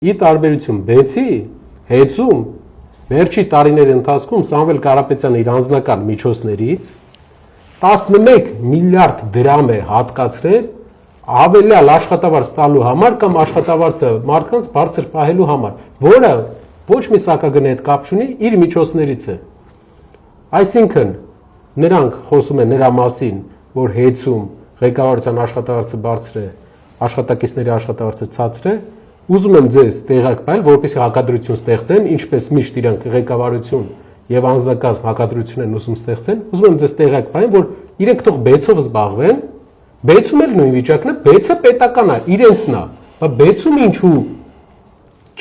Ի տարբերություն բեցի, հեծում վերջի տարիների ընթացքում Սամվել Կարապետյանը իր անձնական միջոցներից 11 միլիարդ դրամ է հատկացրել ավելյալ աշխատավարձ ստալու համար կամ աշխատավարձը մարդկանց բարձր պահելու համար, որը ոչ մի սակագնի հետ կապ չունի, իր միջոցներից է։ Այսինքն նրանք խոսում են նրա մասին, որ հեծում ղեկավարության աշխատավարձը բարձր է, աշխատակիցների աշխատավարձը ցածր է, ուզում եմ ձեզ տեղակ պահել, որպեսզի հակադրություն ստեղծեն, ինչպես միշտ իրանք ղեկավարություն եւ անձնակազմ հակադրություն են ուզում ստեղծեն, ուզում եմ ձեզ տեղակ պահել, որ իրենք թող բեցով զբաղվեն, բեցում էլ նույն վիճակն է, բեցը պետական է, իրենցն է, բայց բեցում ինչու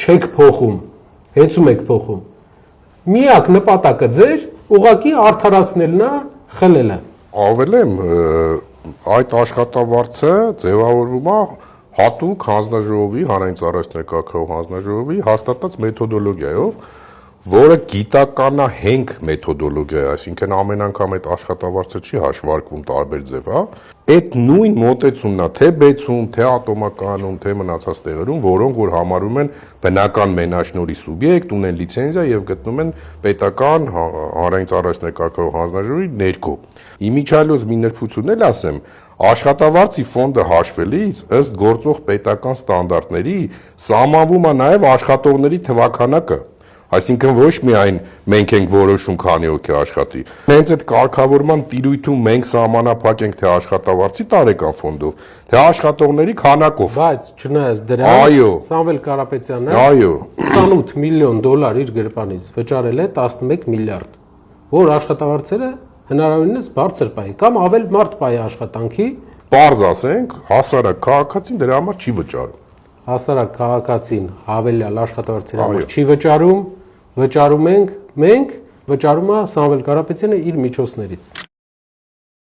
չեք փոխում, հեծում եք փոխում։ Միակ նպատակը ձեր ուղղակի արդարացնելն է, խլելը։ Ավելեմ, այդ աշխատավարձը ձևավորվում է հատուկ հանձնաժողովի, հանրային ծառայությունների կարգավորող հանձնաժողովի հաստատած մեթոդոլոգիայով, որը գիտականահենք մեթոդոլոգիա է, այսինքն ամեն անգամ այդ աշխատավարձը չի հաշվարկվում տարբեր ձևա, այդ նույն մոտեցումն է թե բեցում, թե ատոմականում, թե մնացած տեղերում, որոնք որ համարում են բնական մենաշնորհի սուբյեկտ, ունեն լիցենզիա եւ գտնում են պետական հանրային ծառայությունների կարգավորող հանձնաժողովի ներքո։ Իմիջիալոց մի նրբություն էլ ասեմ, աշխատավարձի ֆոնդը հաշվելիս ըստ գործող պետական ստանդարտների սահմանվում է նաև աշխատողների թվաքանակը, այսինքն ոչ միայն մենք ենք որոշում քանի հոգի աշխատի, հենց այդ կարգավորման տիրույթում մենք սահմանափակ ենք թե աշխատավարձի տարեկան ֆոնդով, թե աշխատողների քանակով։ Բայց չնայած դրան, Սամվել Կարապետյանը 28 միլիոն դոլար իր գրպանից վճարել է 11 միլիարդ, որ աշխատավարձերը հնարավորինս բարձր պահի կամ ավել մարդ պահի աշխատանքի, պարզ ասենք, հասարակ քաղաքացին դրա համար չի վճարում։ Հասարակ քաղաքացին հավելյալ աշխատավարձերի համար չի վճարում ենք մենք, վճարում է Սամվել Կարապետյանը իր միջոցներից։